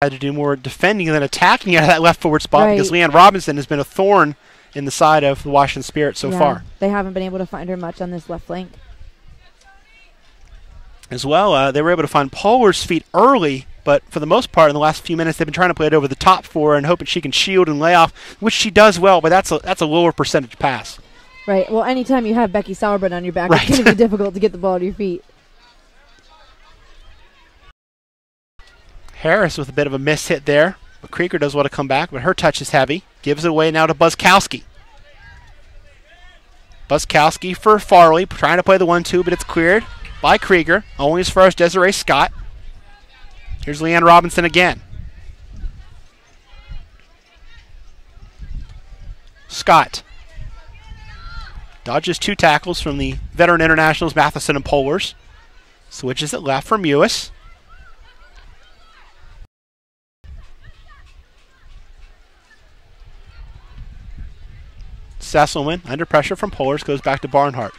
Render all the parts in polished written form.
had to do more defending than attacking out of that left forward spot because Leanne Robinson has been a thorn in the side of the Washington Spirit so far. They haven't been able to find her much on this left flank. As well, they were able to find Polar's feet early, but for the most part in the last few minutes they've been trying to play it over the top for her and hoping she can shield and lay off, which she does well, but that's a lower percentage pass. Right. Well, anytime you have Becky Sauerbrunn on your back, it's going to be difficult to get the ball to your feet. Harris with a bit of a miss hit there, but Krieger does want to come back, but her touch is heavy. Gives it away now to Buskowski. Buskowski for Farley, trying to play the 1-2, but it's cleared by Krieger, only as far as Desiree Scott. Here's Leanne Robinson again. Scott dodges 2 tackles from the veteran internationals Matheson and Polars. Switches it left for Mewis. Sesselman, under pressure from Polars, goes back to Barnhart.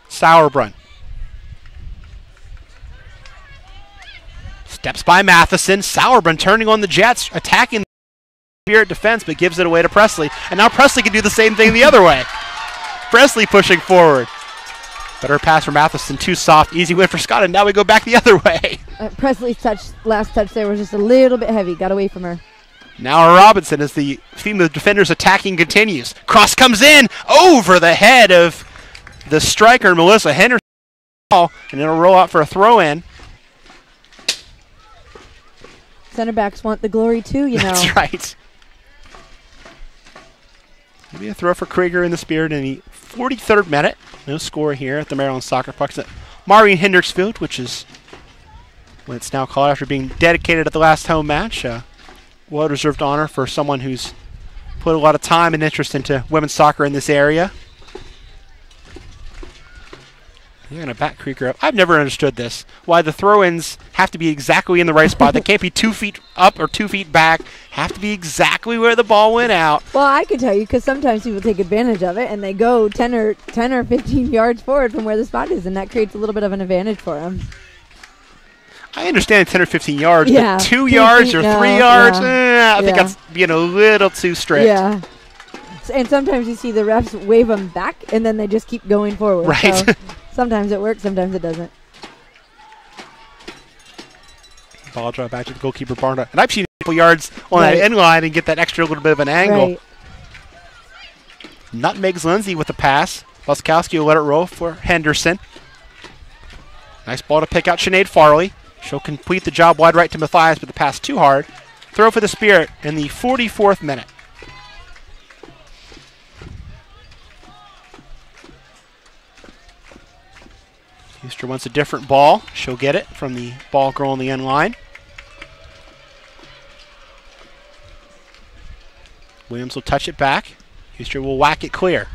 Sauerbrunn. Steps by Matheson. Sauerbrunn turning on the Jets, attacking the Spirit defense, but gives it away to Presley. And now Presley can do the same thing the other way. Presley pushing forward. But her pass from Matheson, too soft. Easy win for Scott, and now we go back the other way. Presley's last touch there was just a little bit heavy. Got away from her. Now Robinson, as the theme of the defenders attacking continues. Cross comes in over the head of the striker, Melissa Henderson. And it'll roll out for a throw-in. Center backs want the glory too, you know. That's right. Maybe a throw for Krieger in the Spirit in the 43rd minute. No score here at the Maryland Soccer Pucks at Maureen Hendricks Field, which is what it's now called after being dedicated at the last home match. Well-deserved honor for someone who's put a lot of time and interest into women's soccer in this area. You're going to back Krieger up. I've never understood this. Why the throw-ins have to be exactly in the right spot. They can't be 2 feet up or 2 feet back. Have to be exactly where the ball went out. Well, I could tell you because sometimes people take advantage of it and they go 10 or 15 yards forward from where the spot is, and that creates a little bit of an advantage for them. I understand 10 or 15 yards, but 2 yards or 3 yards, I think that's being a little too strict. Yeah. And sometimes you see the refs wave them back, and then they just keep going forward. Right. So sometimes it works, sometimes it doesn't. Ball drop back to the goalkeeper Barnhart. And I've seen a couple yards on that end line and get that extra little bit of an angle. Right. Nutmegs Lindsay with the pass. Buskowski will let it roll for Henderson. Nice ball to pick out Sinead Farley. She'll complete the job wide right to Mathias, but the pass too hard. Throw for the Spirit in the 44th minute. Houston wants a different ball. She'll get it from the ball girl on the end line. Williams will touch it back. Houston will whack it clear.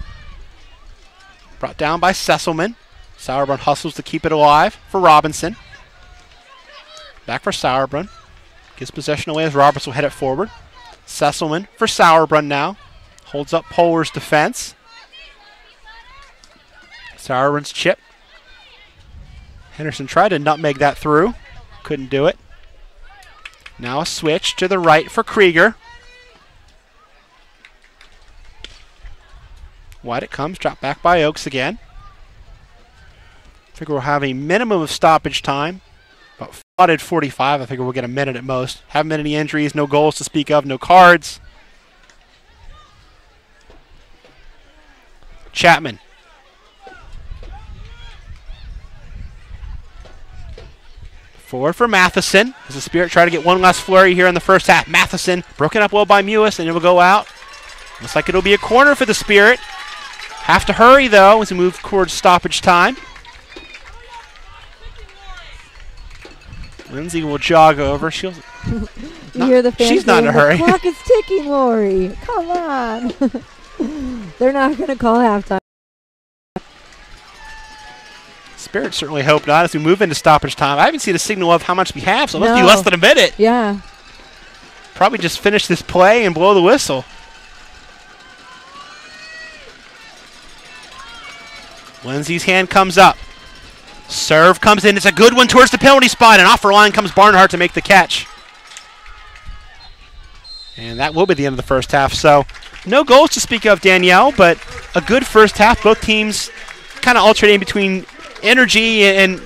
Brought down by Sesselman. Sauerbrunn hustles to keep it alive for Robinson. Back for Sauerbrunn. Gives possession away as Roberts will head it forward. Sesselman for Sauerbrunn now. Holds up Polar's defense. Sauerbrunn's chip. Henderson tried to nutmeg that through. Couldn't do it. Now a switch to the right for Krieger. Wide it comes. Dropped back by Oakes again. I think we'll have a minimum of stoppage time. About slotted 45. I think we'll get a minute at most. Haven't been any injuries. No goals to speak of. No cards. Chapman. Forward for Matheson. As the Spirit try to get one last flurry here in the first half. Matheson broken up well by Mewis, and it will go out. Looks like it'll be a corner for the Spirit. Have to hurry, though, as we move towards stoppage time. Lindsay will jog over. She'll you hear the fans she's not in a hurry. The clock is ticking, Lori. Come on. They're not going to call halftime. Spirit certainly hope not as we move into stoppage time. I haven't seen a signal of how much we have, so it must be less than a minute. Yeah. Probably just finish this play and blow the whistle. Lindsay's hand comes up. Serve comes in. It's a good one towards the penalty spot, and off her line comes Barnhart to make the catch. And that will be the end of the first half. So no goals to speak of, Danielle, but a good first half. Both teams kind of alternating between energy and,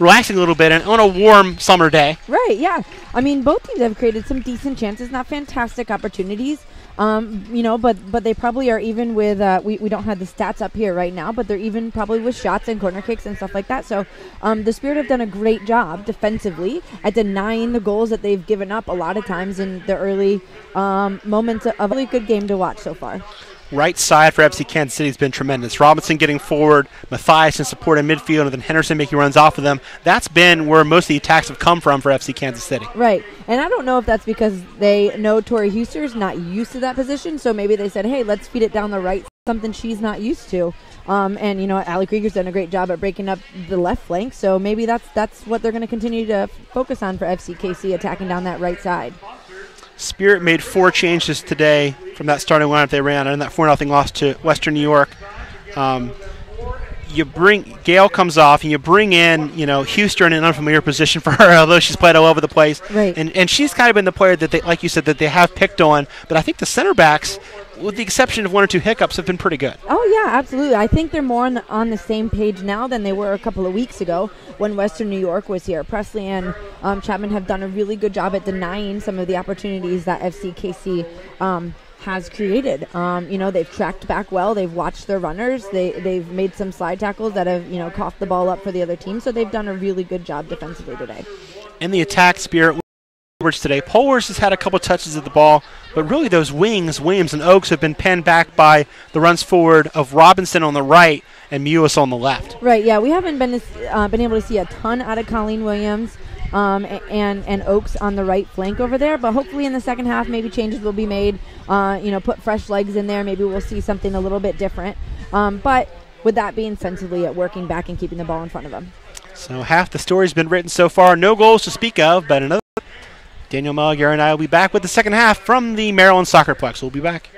relaxing a little bit and on a warm summer day. Right, yeah. I mean, both teams have created some decent chances, not fantastic opportunities. But they probably are even with, we don't have the stats up here right now, but they're even probably with shots and corner kicks and stuff like that. So the Spirit have done a great job defensively at denying the goals that they've given up a lot of times in the early moments of a really good game to watch so far. Right side for FC Kansas City has been tremendous. Robinson getting forward, Matthias in support in midfield, and then Henderson making runs off of them. That's been where most of the attacks have come from for FC Kansas City. Right. And I don't know if that's because they know Tori Huster's not used to that position, so maybe they said, hey, let's feed it down the right, something she's not used to. Allie Krieger's done a great job at breaking up the left flank, so maybe that's what they're going to continue to focus on for FCKC, attacking down that right side. Spirit made 4 changes today from that starting lineup they ran, and that 4-0 loss to Western New York. Gale comes off, and you bring in, Huster in an unfamiliar position for her, although she's played all over the place. Right. And she's kind of been the player that they, like you said, that they have picked on. But I think the center backs, with the exception of 1 or 2 hiccups, have been pretty good. Oh, yeah, absolutely. I think they're more on the same page now than they were a couple of weeks ago when Western New York was here. Presley and Chapman have done a really good job at denying some of the opportunities that FCKC has created. They've tracked back well. They've watched their runners. They've made some slide tackles that have, coughed the ball up for the other team. So they've done a really good job defensively today. In the attack, Spirit today, Polwars has had a couple touches of the ball, but really those wings, Williams and Oakes, have been penned back by the runs forward of Robinson on the right and Mewis on the left. Right, yeah. We haven't been able to see a ton out of Colleen Williams and Oakes on the right flank over there, but hopefully in the second half maybe changes will be made, put fresh legs in there. Maybe we'll see something a little bit different. But with that being sensibly at working back and keeping the ball in front of them. So half the story's been written so far. No goals to speak of, but another. Daniel Malaguer and I will be back with the second half from the Maryland Soccerplex. We'll be back.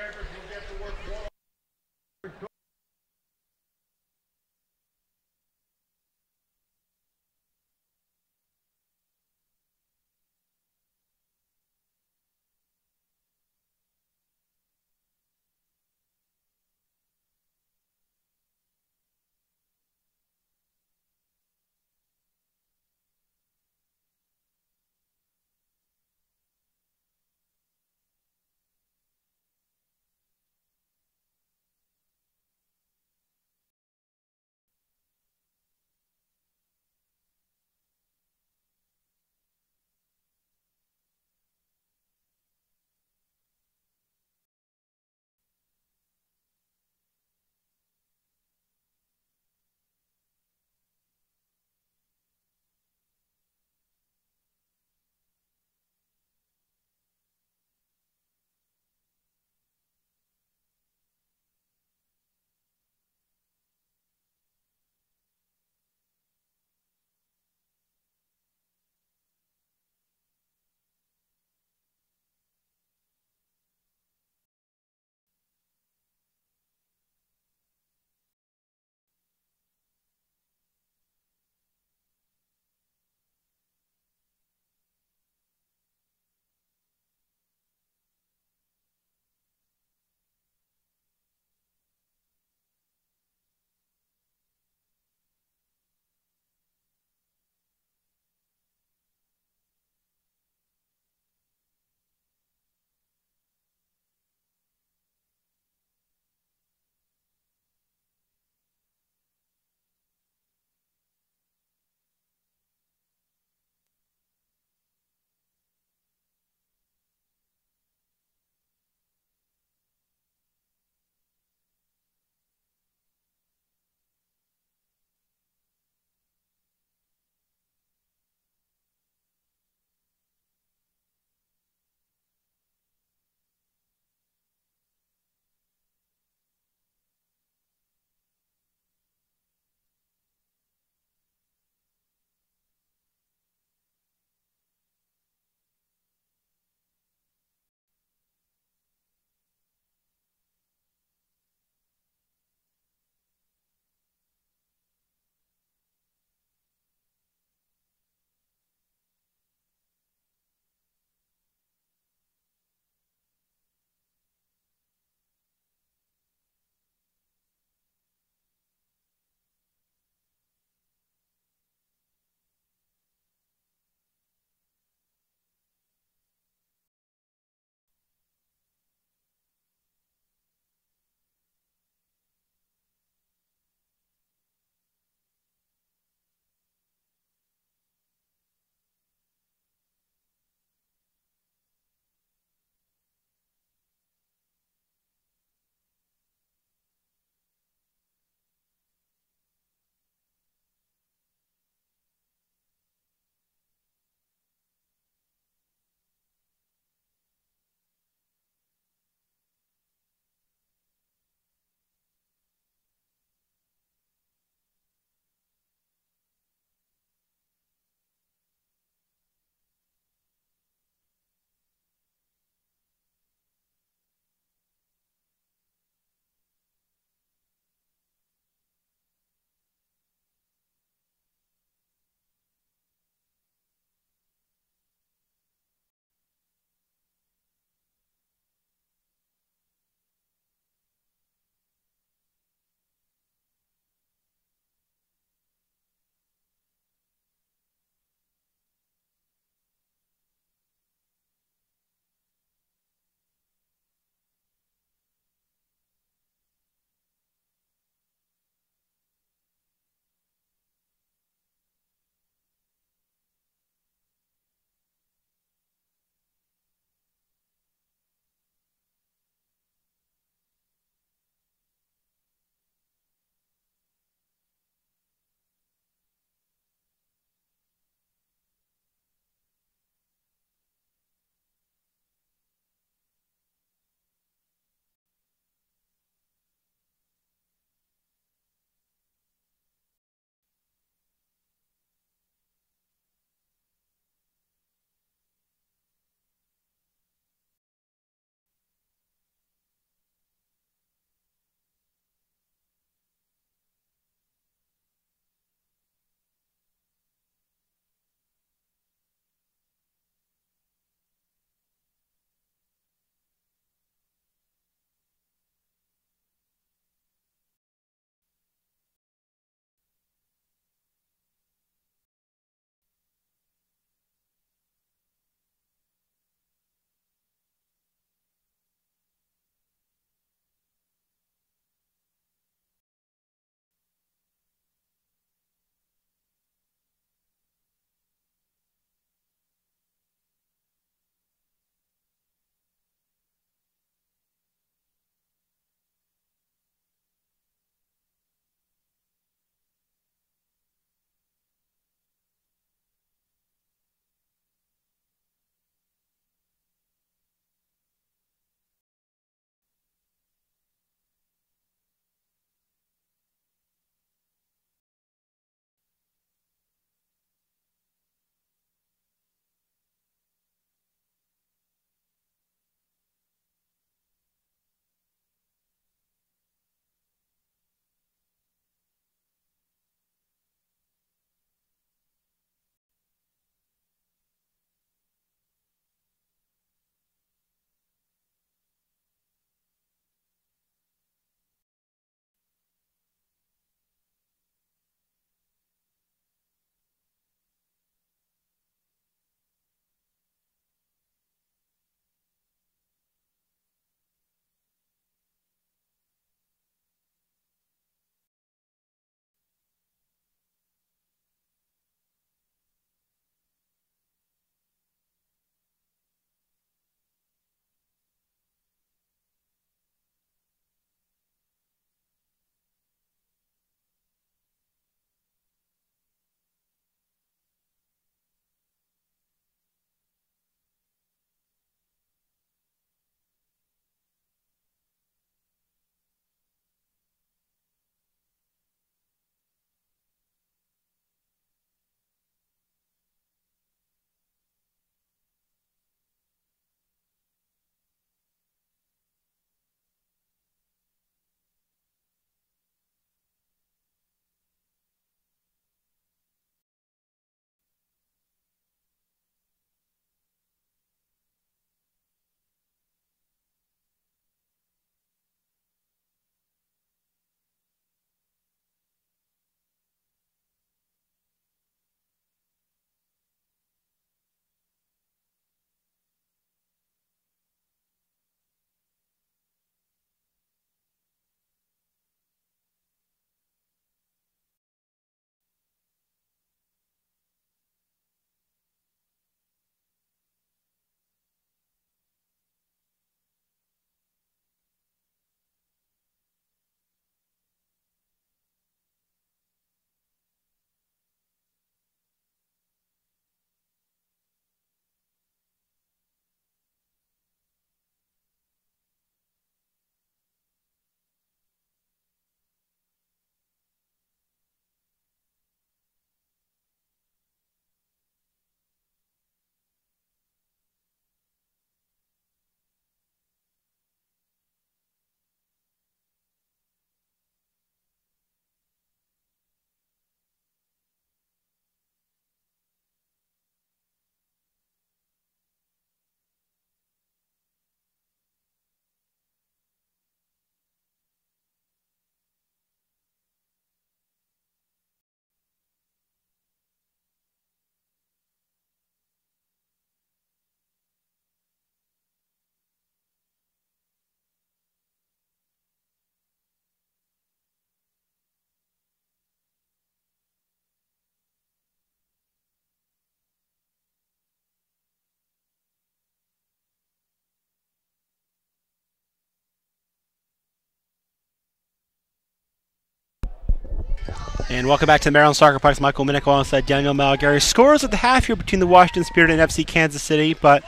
And welcome back to the Maryland Soccer Pucks. Michael Minnick alongside Daniel Malgary. Scores at the half here between the Washington Spirit and FC Kansas City, but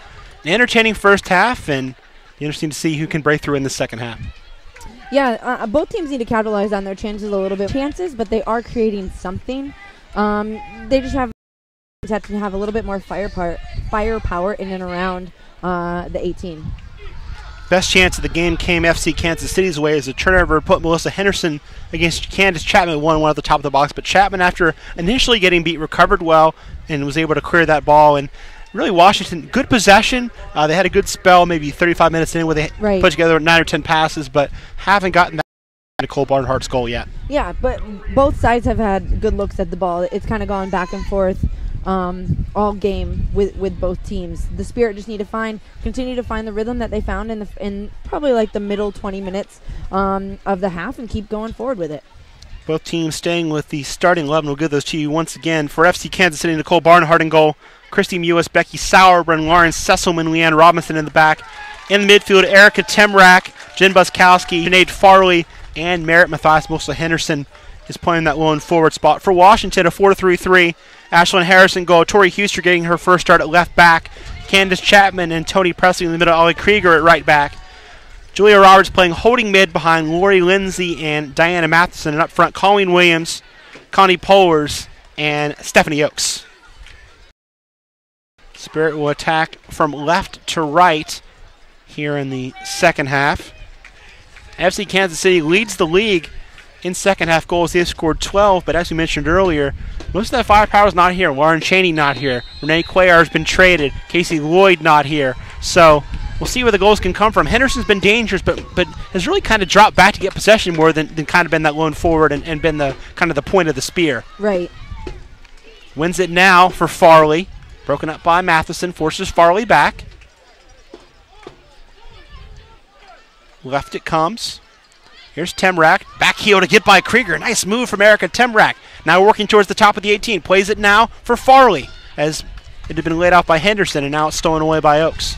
an entertaining first half, and interesting to see who can break through in the second half. Yeah, both teams need to capitalize on their chances a little bit. But they are creating something. They just have to have a little bit more firepower in and around the 18. Best chance of the game came FC Kansas City's way as a turnover put Melissa Henderson against Candace Chapman 1-1 at the top of the box. But Chapman, after initially getting beat, recovered well and was able to clear that ball. And really, Washington, good possession. They had a good spell, maybe 35 minutes in, where they put together 9 or 10 passes, but haven't gotten that Nicole Barnhart's goal yet. Yeah, but both sides have had good looks at the ball. It's kind of gone back and forth all game with both teams. The Spirit just need to continue to find the rhythm that they found in probably like the middle 20 minutes of the half and keep going forward with it. Both teams staying with the starting 11. We'll give those to you once again. For FC Kansas City, Nicole Barnhart in goal, Christy Mewis, Becky Sauerbrunn, Lauren Sesselman, Leanne Robinson in the back. In the midfield, Erica Temrak, Jen Buskowski, Sinead Farley, and Merritt Mathias. Melissa Henderson is playing that lone forward spot. For Washington, a 4-3-3. Ashlyn Harrison goal. Tori Huster getting her first start at left back. Candace Chapman and Tony Presley in the middle. Ollie Krieger at right back. Julia Roberts playing holding mid behind Lori Lindsay and Diana Matheson. And up front, Colleen Williams, Connie Pohlers, and Stephanie Oakes. Spirit will attack from left to right here in the second half. FC Kansas City leads the league in second half goals. They've scored 12, but as we mentioned earlier, most of that firepower is not here. Lauren Cheney not here. Renee Cuellar has been traded. Casey Lloyd not here. So we'll see where the goals can come from. Henderson's been dangerous, but has really kind of dropped back to get possession more than kind of been that lone forward and been the kind of the point of the spear. Right. Wins it now for Farley. Broken up by Matheson. Forces Farley back. Left it comes. Here's Temrak. Back heel to get by Krieger. Nice move from Erica Temrak. Now working towards the top of the 18. Plays it now for Farley as it had been laid off by Henderson, and now it's stolen away by Oakes.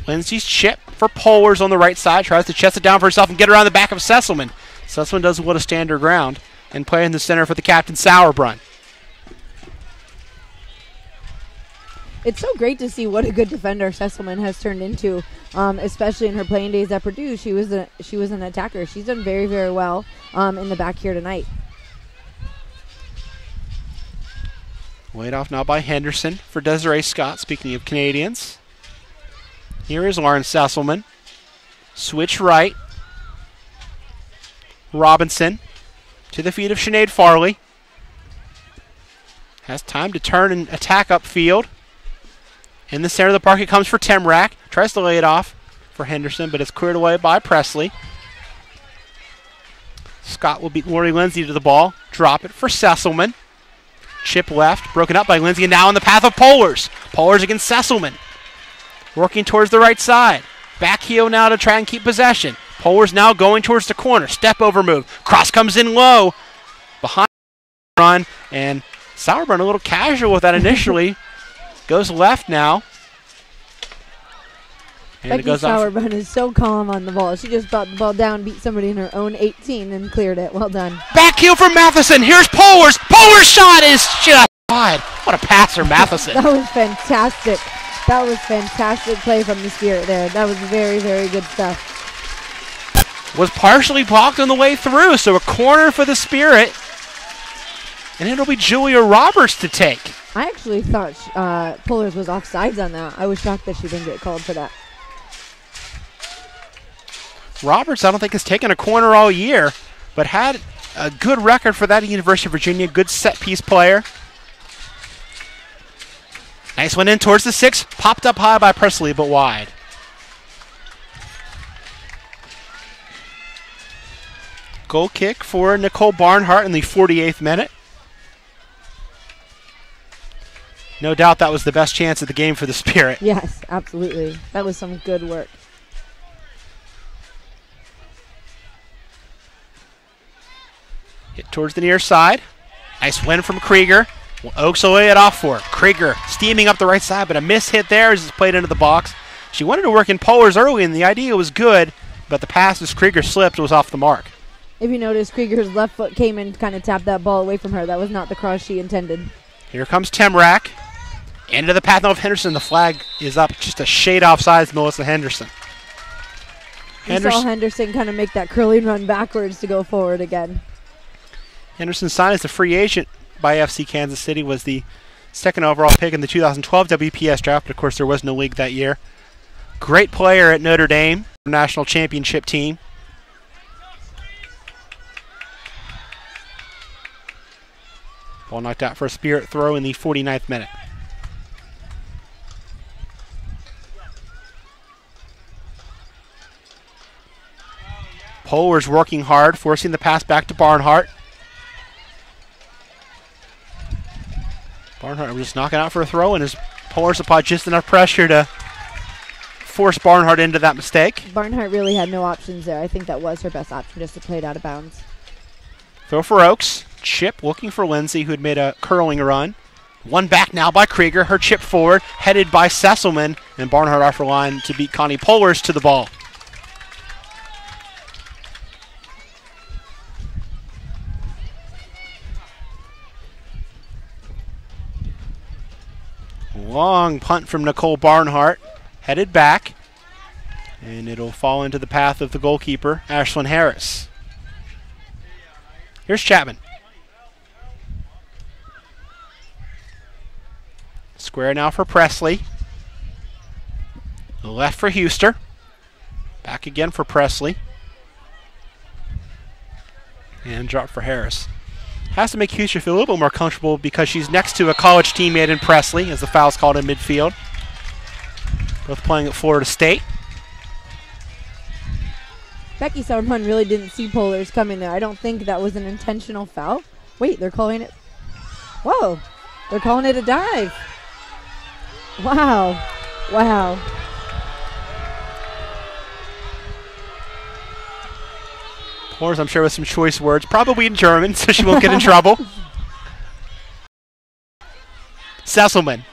Lindsay's chip for Pohlers on the right side. Tries to chest it down for herself and get around the back of Sesselman. Sesselman doesn't want to stand her ground and play in the center for the captain, Sauerbrunn. It's so great to see what a good defender Sesselman has turned into, especially in her playing days at Purdue. She was an attacker. She's done very, very well in the back here tonight. Laid off now by Henderson for Desiree Scott, speaking of Canadians. Here is Lauren Sesselman. Switch right. Robinson to the feet of Sinead Farley. Has time to turn and attack upfield. In the center of the park, it comes for Temrak. Tries to lay it off for Henderson, but it's cleared away by Presley. Scott will beat Lori Lindsay to the ball. Drop it for Sesselman. Chip left, broken up by Lindsay, and now in the path of Pohlers. Pohlers against Sesselman. Working towards the right side. Back heel now to try and keep possession. Pohlers now going towards the corner. Step over move. Cross comes in low. Behind run, and Sauerbrunn a little casual with that initially. Goes left now. And Becky it goes Sauerbrunn is so calm on the ball. She just brought the ball down, beat somebody in her own 18, and cleared it. Well done. Back heel from Matheson. Here's Pohlers. Pohlers' shot is just wide. What a passer, Matheson. That was fantastic. That was fantastic play from the Spirit there. That was very, very good stuff. Was partially blocked on the way through, so a corner for the Spirit. And it'll be Julia Roberts to take. I actually thought Pohlers was offsides on that. I was shocked that she didn't get called for that. Roberts, I don't think, has taken a corner all year, but had a good record for that at University of Virginia. Good set-piece player. Nice one in towards the 6. Popped up high by Presley, but wide. Goal kick for Nicole Barnhart in the 48th minute. No doubt that was the best chance of the game for the Spirit. Yes, absolutely. That was some good work. Hit towards the near side. Nice win from Krieger. Oakes will lay it off for her. Krieger steaming up the right side, but a miss hit there as it's played into the box. She wanted to work in Pohlers early, and the idea was good, but the pass as Krieger slipped was off the mark. If you notice, Krieger's left foot came in, kind of tapped that ball away from her. That was not the cross she intended. Here comes Temrak. Into the path now of Henderson. The flag is up just a shade offsides Melissa Henderson. You saw Henderson kind of make that curling run backwards to go forward again. Henderson signed as a free agent by FC Kansas City, was the second overall pick in the 2012 WPS draft, but of course there was no league that year. Great player at Notre Dame, national championship team. Ball knocked out for a Spirit throw in the 49th minute. Polar's working hard, forcing the pass back to Barnhart. Barnhart was just knocking out for a throw, and his Polar's applied just enough pressure to force Barnhart into that mistake. Barnhart really had no options there. I think that was her best option, just to play it out of bounds. Throw for Oaks. Chip looking for Lindsay, who had made a curling run. One back now by Krieger. Her chip forward, headed by Sesselman, and Barnhart off her line to beat Connie Polars to the ball. Long punt from Nicole Barnhart, headed back, and it'll fall into the path of the goalkeeper, Ashlyn Harris. Here's Chapman. Square now for Presley. Left for Huster. Back again for Presley. And drop for Harris. Has to make Huster feel a little bit more comfortable because she's next to a college teammate in Presley, as the foul's called in midfield. Both playing at Florida State. Becky Sauerbrunn really didn't see Polars coming there. I don't think that was an intentional foul. Wait, they're calling it. Whoa, they're calling it a dive. Wow. Wow. Polars, I'm sure, with some choice words, probably in German, so she won't get in trouble. Sesselman.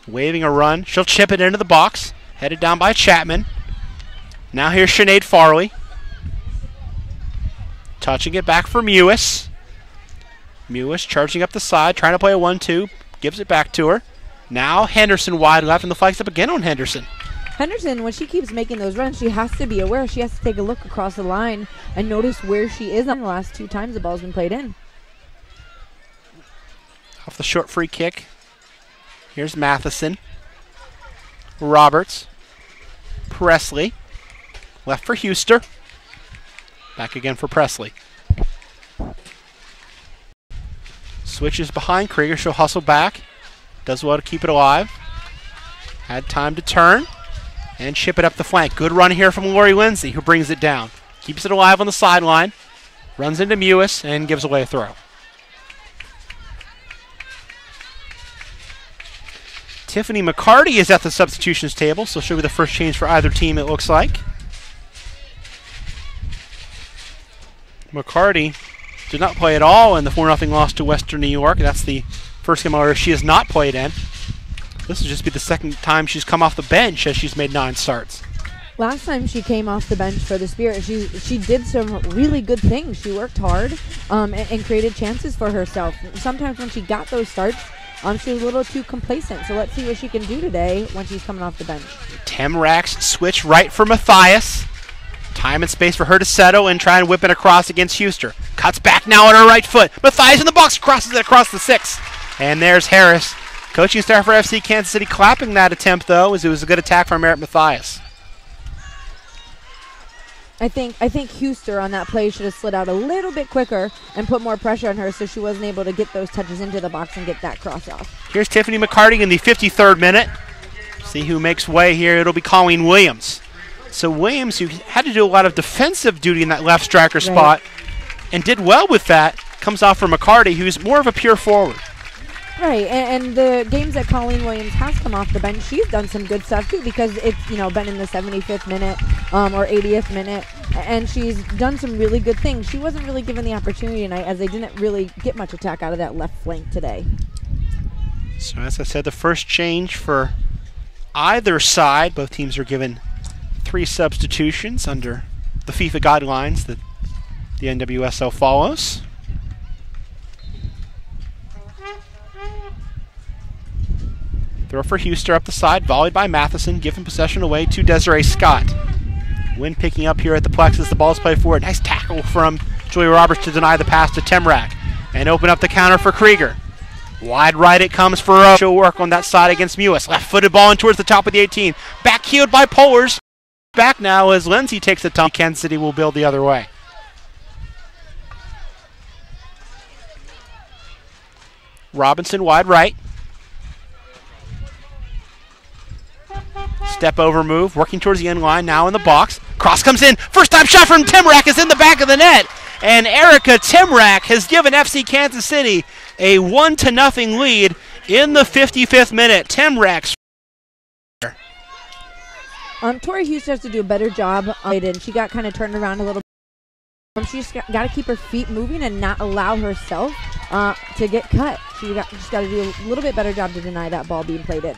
Waving a run. She'll chip it into the box. Headed down by Chapman. Now here's Sinead Farley. Touching it back for Mewis. Mewis charging up the side, trying to play a 1-2. Gives it back to her. Now Henderson wide left, and the flag's up again on Henderson. Henderson, when she keeps making those runs, she has to be aware. She has to take a look across the line and notice where she is on the last two times the ball's been played in. Off the short free kick. Here's Matheson. Roberts. Presley. Left for Huster. Back again for Presley. Switches behind Krieger. She'll hustle back. Does well to keep it alive. Had time to turn and chip it up the flank. Good run here from Lori Lindsay, who brings it down. Keeps it alive on the sideline. Runs into Mewis and gives away a throw. Tiffany McCarty is at the substitutions table, so she'll be the first change for either team, it looks like. McCarty did not play at all in the 4-0 loss to Western New York. That's the first game where she has not played in. This will just be the second time she's come off the bench as she's made 9 starts. Last time she came off the bench for the Spirit, she did some really good things. She worked hard and created chances for herself. Sometimes when she got those starts, she was a little too complacent. So let's see what she can do today when she's coming off the bench. Temrak's switch right for Matthias. Time and space for her to settle and try and whip it across against Huster. Cuts back now on her right foot. Matthias in the box, crosses it across the 6. And there's Harris. Coaching staff for FC Kansas City clapping that attempt, though, as it was a good attack from Merritt Matthias. I think Huster on that play should have slid out a little bit quicker and put more pressure on her so she wasn't able to get those touches into the box and get that cross off. Here's Tiffany McCarty in the 53rd minute. See who makes way here. It'll be Colleen Williams. So Williams, who had to do a lot of defensive duty in that left striker spot and did well with that, comes off for McCarty, who's more of a pure forward. Right, and the games that Colleen Williams has come off the bench, she's done some good stuff too, because it's been in the 75th minute or 80th minute, and she's done some really good things. She wasn't really given the opportunity tonight, as they didn't really get much attack out of that left flank today. So as I said, the first change for either side. Both teams are given 3 substitutions under the FIFA guidelines that the NWSL follows. Throw for Huster up the side, volleyed by Matheson, giving possession away to Desiree Scott. Wynn picking up here at the plexus, the ball's played forward. Nice tackle from Julia Roberts to deny the pass to Temrak and open up the counter for Krieger. Wide right it comes for show work on that side against Mewis. Left-footed ball in towards the top of the 18. Back heeled by Polars. Back now as Lindsay takes the tumble. Kansas City will build the other way. Robinson wide right. Step over move, working towards the end line, now in the box. Cross comes in, first time shot from Temrak is in the back of the net. And Erica Temrak has given FC Kansas City a 1-0 lead in the 55th minute. Temrak's Tori Huster has to do a better job. She got kind of turned around a little bit. She's got to keep her feet moving and not allow herself to get cut. She's got to do a little bit better job to deny that ball being played in.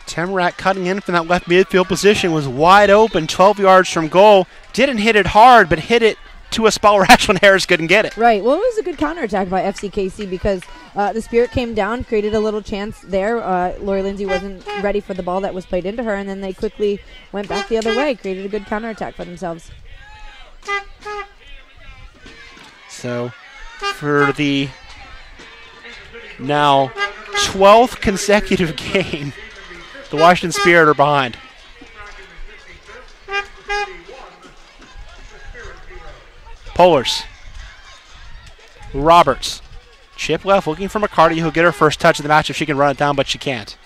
Temrak cutting in from that left midfield position was wide open, 12 yards from goal. Didn't hit it hard, but hit it to a spot where Ashlyn Harris couldn't get it. Right. Well, it was a good counterattack by FCKC because the Spirit came down, created a little chance there. Lori Lindsay wasn't ready for the ball that was played into her, and then they quickly went back the other way, created a good counterattack for themselves. So, for the now 12th consecutive game, the Washington Spirit are behind. Polars. Roberts. Chip left, looking for McCarty, who'll get her first touch of the match if she can run it down, but she can't.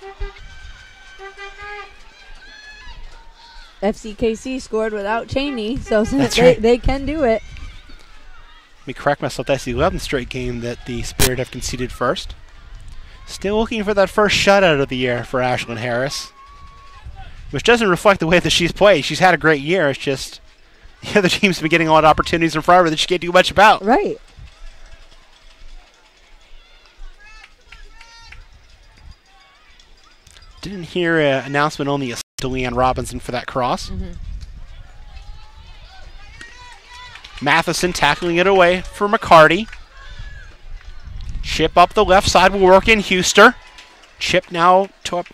FCKC scored without Cheney, so right. they can do it. Let me correct myself. That's the 11th straight game that the Spirit have conceded first. Still looking for that first shutout of the year for Ashlyn Harris, which doesn't reflect the way that she's played. She's had a great year. It's just the other team's been getting a lot of opportunities in front of her that she can't do much about. Right. Didn't hear an announcement on the to Leanne Robinson for that cross. Matheson tackling it away for McCarty. Chip up the left side will work in Huster. Chip now top,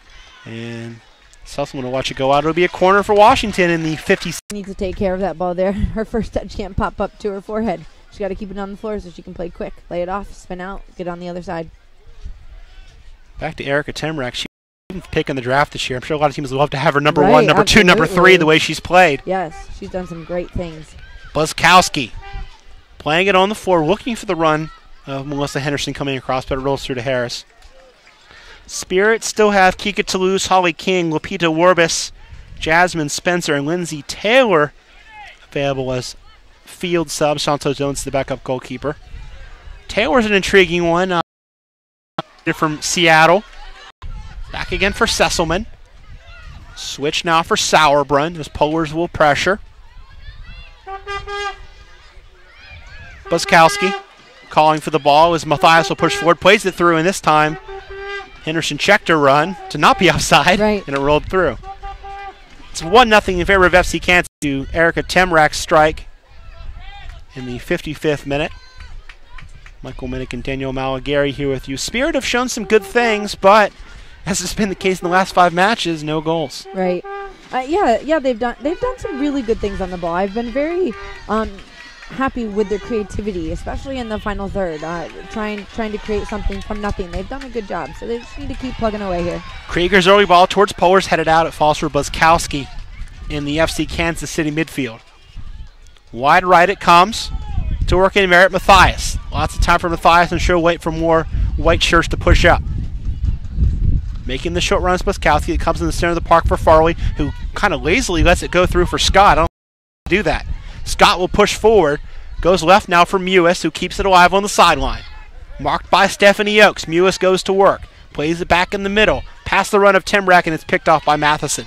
and Susselman will watch it go out. It'll be a corner for Washington in the 50. Needs to take care of that ball there. Her first touch can't pop up to her forehead. She's got to keep it on the floor so she can play quick. Lay it off, spin out, get on the other side. Back to Erica Temrak. She's been picking the draft this year. I'm sure a lot of teams would love to have her number right, 1, number 2, number 3, the way she's played. Yes, she's done some great things. Buskowski playing it on the floor, looking for the run of Melissa Henderson coming across, but it rolls through to Harris. Spirit still have Kika Toulouse, Holly King, Lupita Warbis, Jasmine Spencer, and Lindsay Taylor available as field subs. Chantal Jones, the backup goalkeeper. Taylor's an intriguing one from Seattle. Back again for Sesselman. Switch now for Sauerbrunn as Polars will pressure. Buskowski calling for the ball as Matthias will push forward, plays it through, and this time Henderson checked her run to not be offside, right, and it rolled through. It's 1-0 in favor of FC Kansas to Erica Temrak's strike in the 55th minute. Michael Minnick and Daniel Malagari here with you. Spirit have shown some good things, but as has been the case in the last 5 matches, no goals. Right. Yeah, they've done some really good things on the ball. I've been very happy with their creativity, especially in the final third, trying to create something from nothing. They've done a good job, so they just need to keep plugging away here. Krieger's early ball towards Polars, headed out. It falls for Buskowski in the FC Kansas City midfield. Wide right it comes to work in Merritt Matthias. Lots of time for Matthias, and she'll wait for more white shirts to push up. Making the short run is Buskowski. It comes in the center of the park for Farley, who kind of lazily lets it go through for Scott. I don't do that. Scott will push forward. Goes left now for Mewis, who keeps it alive on the sideline. Marked by Stephanie Oakes. Mewis goes to work. Plays it back in the middle. Past the run of Temrak, and it's picked off by Matheson.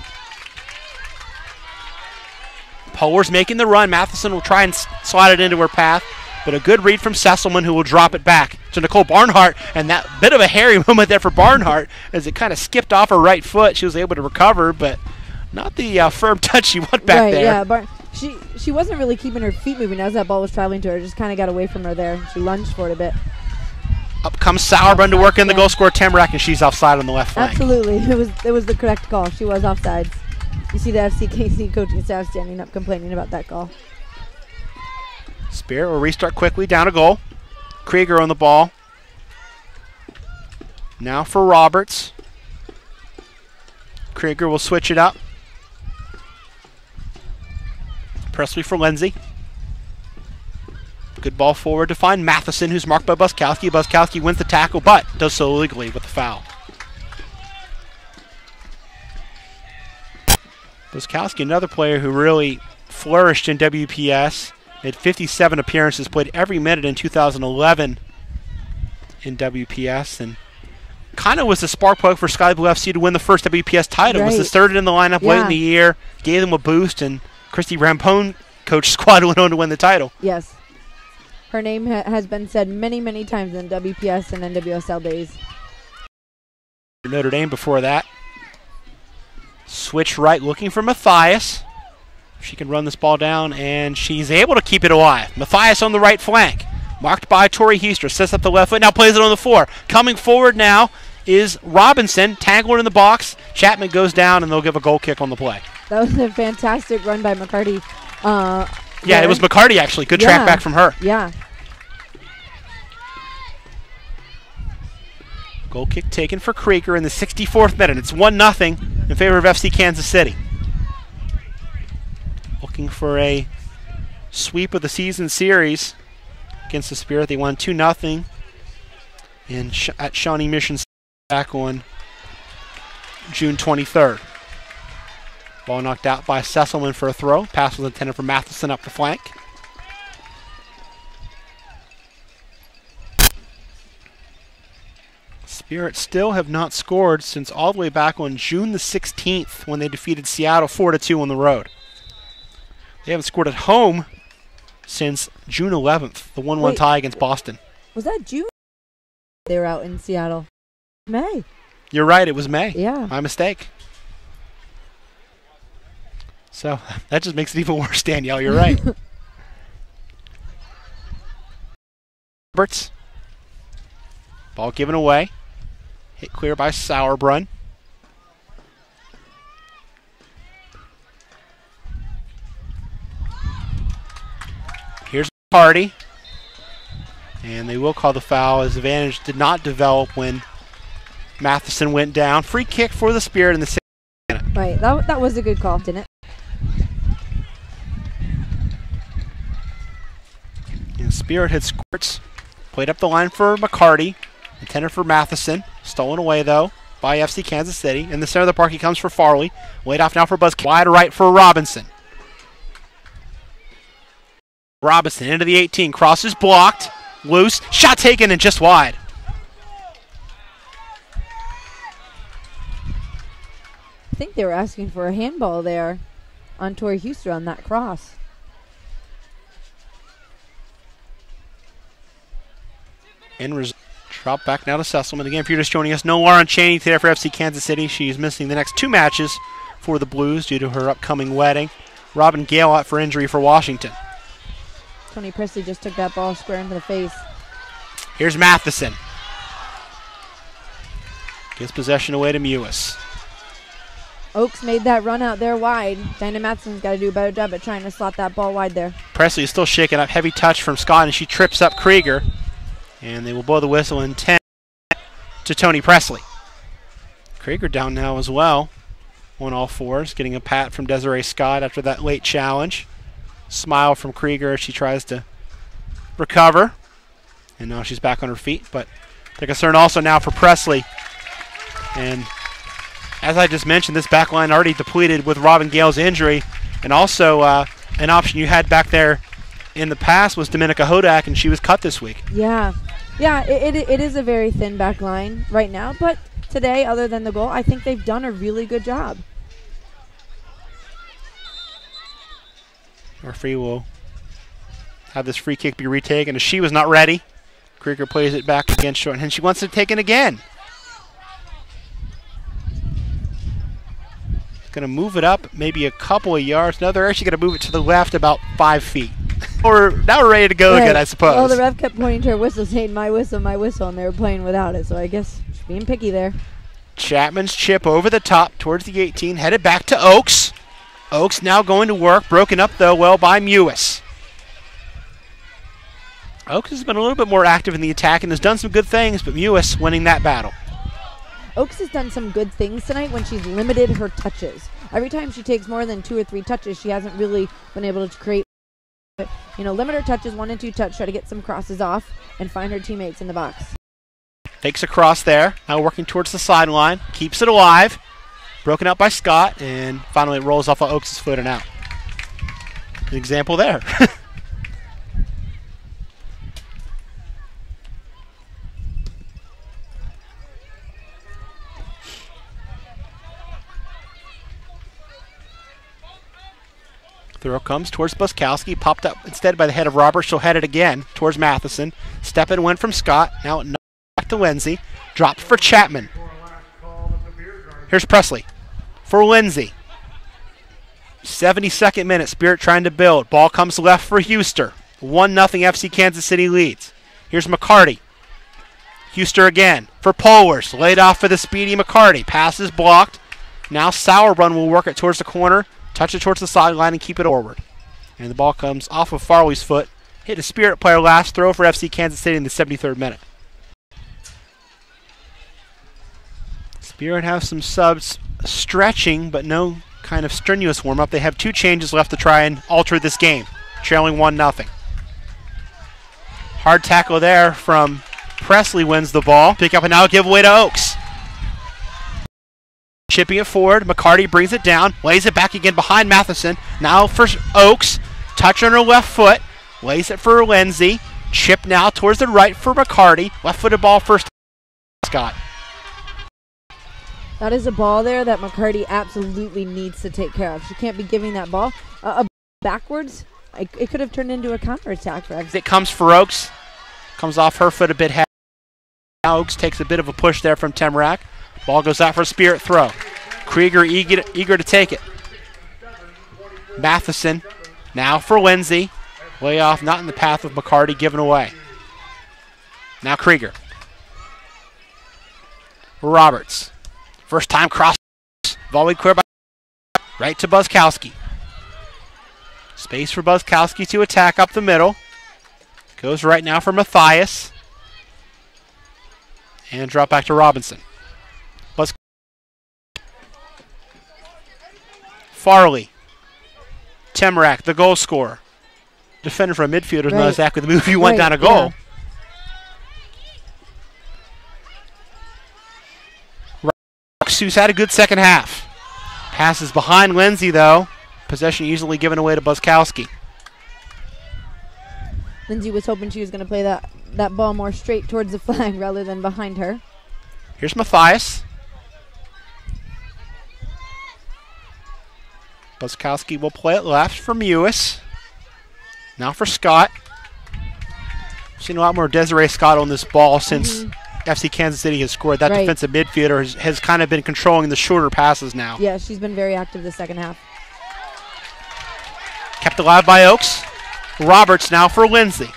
Polars making the run. Matheson will try and slide it into her path, but a good read from Sesselman, who will drop it back to Nicole Barnhart, and that bit of a hairy moment there for Barnhart as it kind of skipped off her right foot. She was able to recover, but Not the firm touch she went back there. Yeah, but she wasn't really keeping her feet moving as that ball was traveling to her. Just kind of got away from her there. She lunged for it a bit. Up comes Sauerbrunn to work in the goal scorer Temrak, and she's offside on the left flank. Absolutely. It was the correct call. She was offsides. You see the FCKC coaching staff standing up complaining about that call. Spirit will restart quickly down a goal. Krieger on the ball. Now for Roberts. Krieger will switch it up. Presley for Lindsay. Good ball forward to find Matheson, who's marked by Buskowski. Buskowski wins the tackle, but does so illegally with the foul. Buskowski, another player who really flourished in WPS. Had 57 appearances, played every minute in 2011 in WPS, and kind of was the spark plug for Sky Blue FC to win the first WPS title. Right. Was inserted in the lineup late in the year, gave them a boost, and Christy Rampone coached squad went on to win the title. Yes. Her name has been said many, many times in WPS and NWSL days. Notre Dame before that. Switch right, looking for Matthias. She can run this ball down, and she's able to keep it alive. Matthias on the right flank. Marked by Tori Heister. Sets up the left foot, now plays it on the floor. Coming forward now is Robinson, tangled in the box. Chapman goes down, and they'll give a goal kick on the play. That was a fantastic run by McCarty. Yeah, it was McCarty, actually. Good track back from her. Yeah. Goal kick taken for Krieger in the 64th minute. It's 1-0 in favor of FC Kansas City. Looking for a sweep of the season series against the Spirit. They won 2-0 at Shawnee Mission back on June 23rd. Ball knocked out by Sesselman for a throw. Pass was intended for Matheson up the flank. Spirit still have not scored since all the way back on June the 16th when they defeated Seattle 4-2 on the road. They haven't scored at home since June 11th, the 1-1 tie against Boston. Was that June? They were out in Seattle. May. You're right, it was May. Yeah. My mistake. So that just makes it even worse, Danielle. You're right. Roberts. Ball given away. Hit clear by Sauerbrunn. Here's Hardy. And they will call the foul as advantage did not develop when Matheson went down. Free kick for the Spirit in the 6th minute. Right, that was a good call, didn't it? And Spirit had squirts. Played up the line for McCarty. Intended for Matheson. Stolen away, though, by FC Kansas City. In the center of the park, he comes for Farley. Laid off now for Buzz. Wide right for Robinson. Robinson into the 18. Crosses blocked. Loose. Shot taken and just wide. I think they were asking for a handball there on Tori Heister on that cross. Drop back now to Sesselman. Again, if you're just joining us, no Lauren Chaney today for FC Kansas City. She's missing the next 2 matches for the Blues due to her upcoming wedding. Robin Gale out for injury for Washington. Tony Presley just took that ball square into the face. Here's Matheson. Gives possession away to Mewis. Oaks made that run out there wide. Dinah Matheson's got to do a better job at trying to slot that ball wide there. Presley is still shaking up. Heavy touch from Scott, and she trips up Krieger. And they will blow the whistle in 10 to Tony Presley. Krieger down now as well on all fours, getting a pat from Desiree Scott after that late challenge. Smile from Krieger as she tries to recover. And now she's back on her feet. But the concern also now for Presley. And as I just mentioned, this back line already depleted with Robin Gale's injury. And also an option you had back there in the past was Dominica Hodak, and she was cut this week. Yeah. Yeah, it is a very thin back line right now. But today, other than the goal, I think they've done a really good job. Referee will have this free kick be retaken as she was not ready. Krieger plays it back against short, and she wants it taken again. Going to move it up maybe a couple of yards. No, they're actually going to move it to the left about 5 feet. Now we're ready to go again, I suppose. Well, the ref kept pointing to her whistle, saying, my whistle, and they were playing without it. So I guess she's being picky there. Chapman's chip over the top towards the 18, headed back to Oaks. Oaks now going to work, broken up, though, well by Mewis. Oaks has been a little bit more active in the attack and has done some good things, but Mewis winning that battle. Oaks has done some good things tonight when she's limited her touches. Every time she takes more than 2 or 3 touches, she hasn't really been able to create, limit her touches, 1 and 2 touch, try to get some crosses off and find her teammates in the box. Fakes across there, now working towards the sideline, keeps it alive, broken up by Scott, and finally it rolls off of Oaks' foot and out. An example there. Throw comes towards Buskowski, popped up instead by the head of Roberts. She'll head it again towards Matheson. Step in went from Scott, now back to Lindsay. Dropped for Chapman. Here's Presley for Lindsay. 72nd minute, Spirit trying to build. Ball comes left for Huster. 1-0 FC Kansas City leads. Here's McCarty. Huster again for Polwers. Laid off for the speedy McCarty. Pass is blocked. Now Sauerbrunn will work it towards the corner. Touch it towards the sideline and keep it forward. And the ball comes off of Farley's foot. Hit a Spirit player last throw for FC Kansas City in the 73rd minute. Spirit have some subs stretching, but no kind of strenuous warm-up. They have 2 changes left to try and alter this game, trailing 1-0. Hard tackle there from Presley wins the ball. Pick up and now give away to Oaks. Chipping it forward, McCarty brings it down, lays it back again behind Matheson. Now for Oaks, touch on her left foot, lays it for Lindsay. Chip now towards the right for McCarty. Left-footed ball first. Scott. That is a ball there that McCarty absolutely needs to take care of. She can't be giving that ball backwards. It could have turned into a counterattack for It comes for Oaks. Comes off her foot a bit heavy. Oaks takes a bit of a push there from Temrak. Ball goes out for a Spirit throw. Krieger eager to take it. Matheson now for Lindsay. Way off, not in the path of McCarty, given away. Now Krieger. Roberts. First time cross. Volley clear by right to Buskowski. Space for Buskowski to attack up the middle. Goes right now for Matthias. And drop back to Robinson. Farley. Temrak, the goal scorer. Defender from midfielder is not exactly the move you want down a goal. Yeah. Who's had a good second half. Passes behind Lindsay, though. Possession easily given away to Buskowski. Lindsay was hoping she was going to play that ball more straight towards the flag rather than behind her. Here's Matthias. Buskowski will play it left for Mewis. Now for Scott. Seen a lot more Desiree Scott on this ball since FC Kansas City has scored. That defensive midfielder has kind of been controlling the shorter passes now. Yeah, she's been very active the second half. Kept alive by Oaks. Roberts now for Lindsay.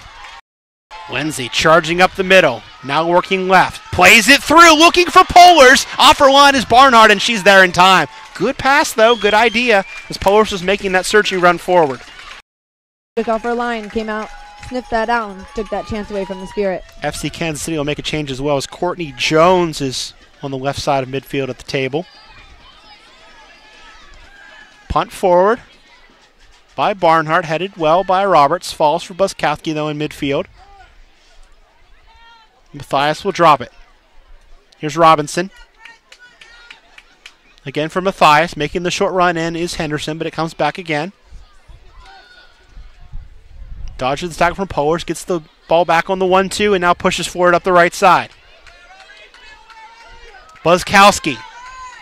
Lindsay charging up the middle. Now working left. Plays it through, looking for Polers. Off her line is Barnhart, and she's there in time. Good pass, though. Good idea, as Polers was making that searching run forward. Took off her line, came out, sniffed that out, and took that chance away from the Spirit. FC Kansas City will make a change as well, as Courtney Jones is on the left side of midfield at the table. Punt forward by Barnhart, headed well by Roberts. Falls for Buskowski, though, in midfield. Matthias will drop it. Here's Robinson. Again for Matthias. Making the short run in is Henderson, but it comes back again. Dodges the tackle from Polers, gets the ball back on the 1-2, and now pushes forward up the right side. Buskowski.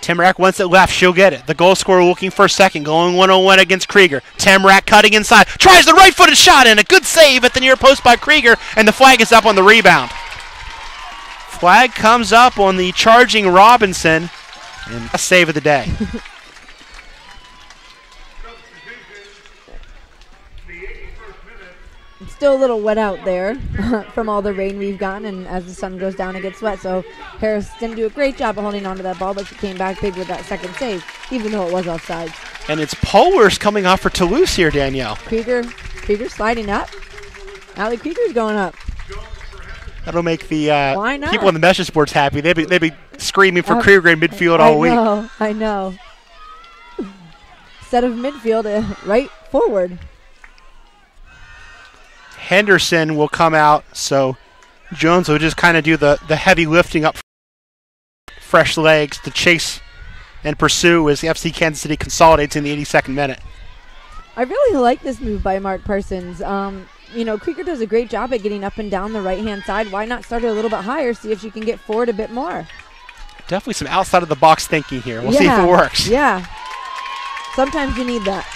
Temrak wants it left. She'll get it. The goal scorer looking for a second. Going 1-on-1 against Krieger. Temrak cutting inside. Tries the right-footed shot in. A good save at the near post by Krieger, and the flag is up on the rebound. Flag comes up on the charging Robinson, and a save of the day. still a little wet out there from all the rain we've gotten, and as the sun goes down, it gets wet. So Harris didn't do a great job of holding on to that ball, but she came back big with that second save, even though it was offside. And it's Polars coming off for Toulouse here, Danielle. Krieger sliding up. Allie Krieger's going up. That'll make the Why not? people on the message boards happy. They'd be screaming for Krieger in midfield all week. I know. Instead of midfield, right forward. Henderson will come out, so Jones will just kind of do the heavy lifting up, fresh legs to chase and pursue as FC Kansas City consolidates in the 82nd minute. I really like this move by Mark Parsons. Krieger does a great job at getting up and down the right-hand side. Why not start it a little bit higher, see if she can get forward a bit more? Definitely some outside-of-the-box thinking here. We'll see if it works. Yeah. Sometimes you need that.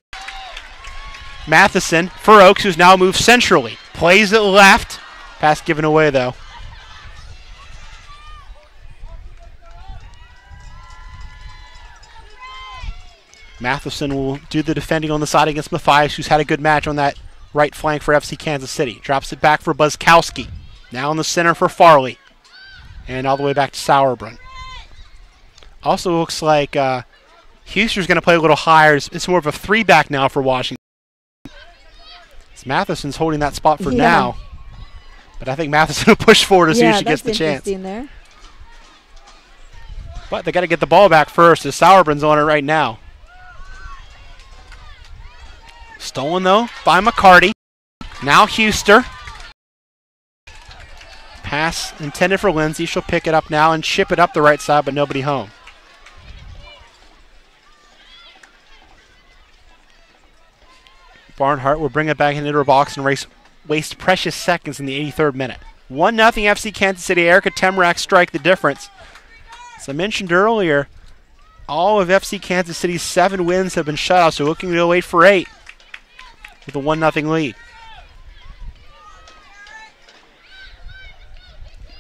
Matheson for Oaks, who's now moved centrally. Plays it left. Pass given away, though. Matheson will do the defending on the side against Mathias, who's had a good match on that right flank for FC Kansas City. Drops it back for Buzzkowski. Now in the center for Farley. And all the way back to Sauerbrunn. Also looks like Huster's going to play a little higher. It's more of a 3-back now for Washington. Matheson's holding that spot for now. But I think Matheson will push forward as soon as she gets the chance. There. But they got to get the ball back first as Sauerbrunn's on it right now. Stolen, though, by McCarty. Now Huster. Pass intended for Lindsay. She'll pick it up now and chip it up the right side, but nobody home. Barnhart will bring it back into her box and waste precious seconds in the 83rd minute. 1-0 FC Kansas City. Erica Temrak strike the difference. As I mentioned earlier, all of FC Kansas City's 7 wins have been shut out, so looking to go 8 for 8 with a 1-0 lead.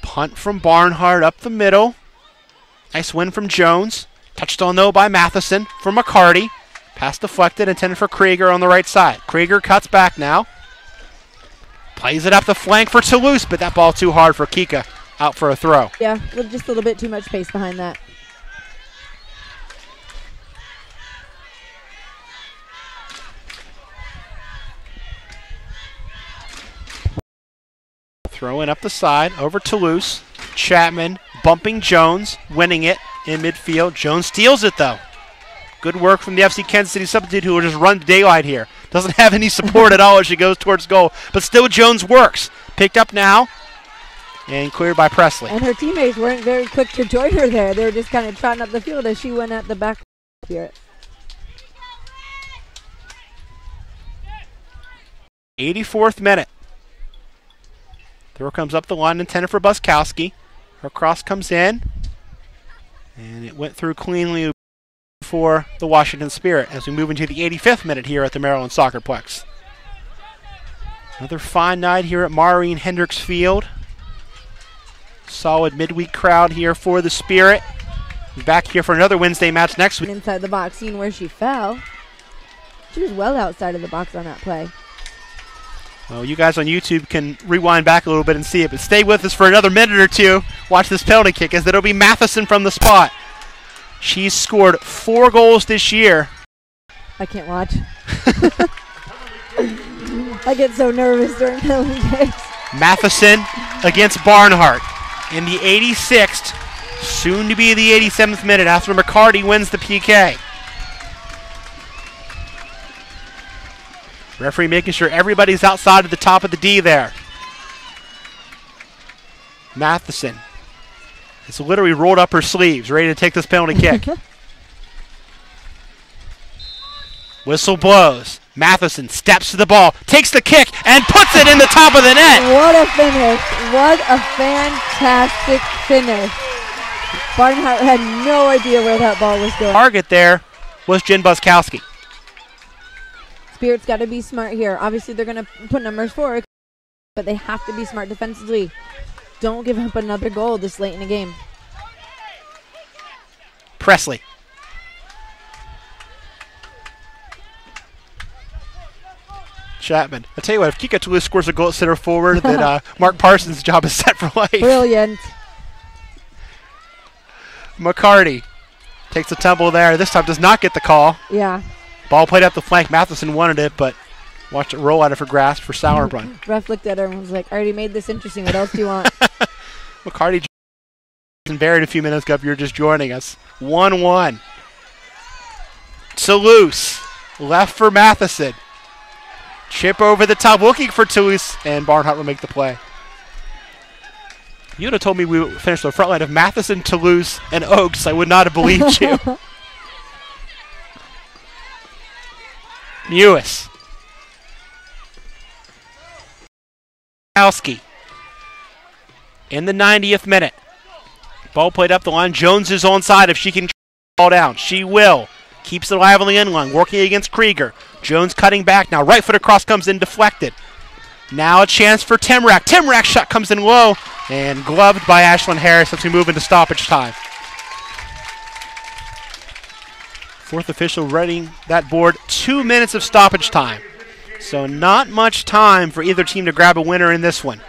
Punt from Barnhart up the middle. Nice win from Jones. Touched on, though, by Matheson for McCarty. Pass deflected, intended for Krieger on the right side. Krieger cuts back now. Plays it up the flank for Toulouse, but that ball too hard for Kika. Out for a throw. Yeah, just a little bit too much pace behind that. Throwing up the side over Toulouse. Chapman bumping Jones, winning it in midfield. Jones steals it, though. Good work from the FC Kansas City substitute who will just run to daylight here. Doesn't have any support at all as she goes towards goal. But still Jones works. Picked up now and cleared by Presley. And her teammates weren't very quick to join her there. They were just kind of trotting up the field as she went at the back here. 84th minute. Throw comes up the line intended for Buskowski. Her cross comes in. And it went through cleanly for the Washington Spirit as we move into the 85th minute here at the Maryland Soccerplex. Another fine night here at Maureen Hendricks Field. Solid midweek crowd here for the Spirit. We're back here for another Wednesday match next week. Inside the box, seeing where she fell. She was well outside of the box on that play. Well, you guys on YouTube can rewind back a little bit and see it, but stay with us for another minute or two. Watch this penalty kick as it'll be Matheson from the spot. She's scored 4 goals this year. I can't watch. I get so nervous during penalty kicks. Matheson against Barnhart in the 86th, soon to be the 87th minute after McCarty wins the PK. Referee making sure everybody's outside of the top of the D there. Matheson has literally rolled up her sleeves, ready to take this penalty kick. Whistle blows. Matheson steps to the ball, takes the kick, and puts it in the top of the net. What a finish. What a fantastic finish. Barnhart had no idea where that ball was going. Target there was Jen Buskowski. Spirit's got to be smart here. Obviously, they're going to put numbers forward, but they have to be smart defensively. Don't give up another goal this late in the game. Presley. Chapman. I tell you what, if Kika Toulouse scores a goal at center forward, then Mark Parsons' job is set for life. Brilliant. McCarty takes a tumble there. This time does not get the call. Yeah. Ball played up the flank. Matheson wanted it, but watched it roll out of her grasp for Sauerbrunn. Ref looked at her and was like, I already made this interesting. What else do you want? McCarty and buried a few minutes ago if you're just joining us. 1-1. Toulouse. Left for Matheson. Chip over the top, looking for Toulouse, and Barnhart will make the play. You would have told me we would finish the front line of Matheson, Toulouse, and Oaks. I would not have believed you. Mewis. Kowski. In the 90th minute. Ball played up the line. Jones is onside if she can ball down. She will. Keeps it alive on the end line, working against Krieger. Jones cutting back now. Right foot across comes in, deflected. Now a chance for Timrak. Timrak's shot comes in low and gloved by Ashlyn Harris as we move into stoppage time. Fourth official running that board. 2 minutes of stoppage time. So not much time for either team to grab a winner in this one.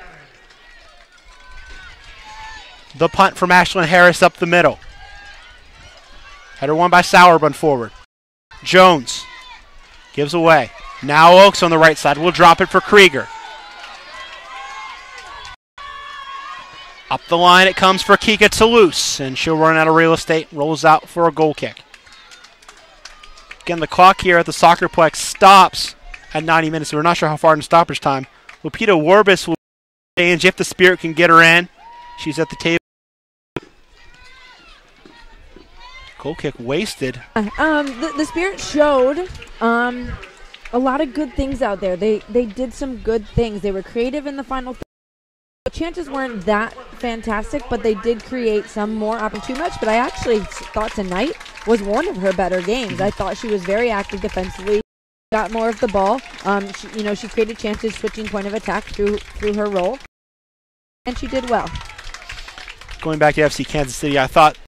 The punt from Ashlyn Harris up the middle. Header won by Sauerbrunn forward. Jones gives away. Now Oaks on the right side will drop it for Krieger. Up the line it comes for Kika Toulouse, and she'll run out of real estate, rolls out for a goal kick. Again, the clock here at the Soccerplex stops at 90 minutes, so we're not sure how far in stoppage time. Lupita Warbis will change if the Spirit can get her in. She's at the table. Goal kick wasted. The Spirit showed a lot of good things out there. They did some good things. They were creative in the final. The chances weren't that fantastic, but they did create some more opportunities. Too much, but I actually thought tonight was one of her better games. I thought she was very active defensively, got more of the ball. She created chances, switching point of attack through her role, and she did well. Going back to FC Kansas City, I thought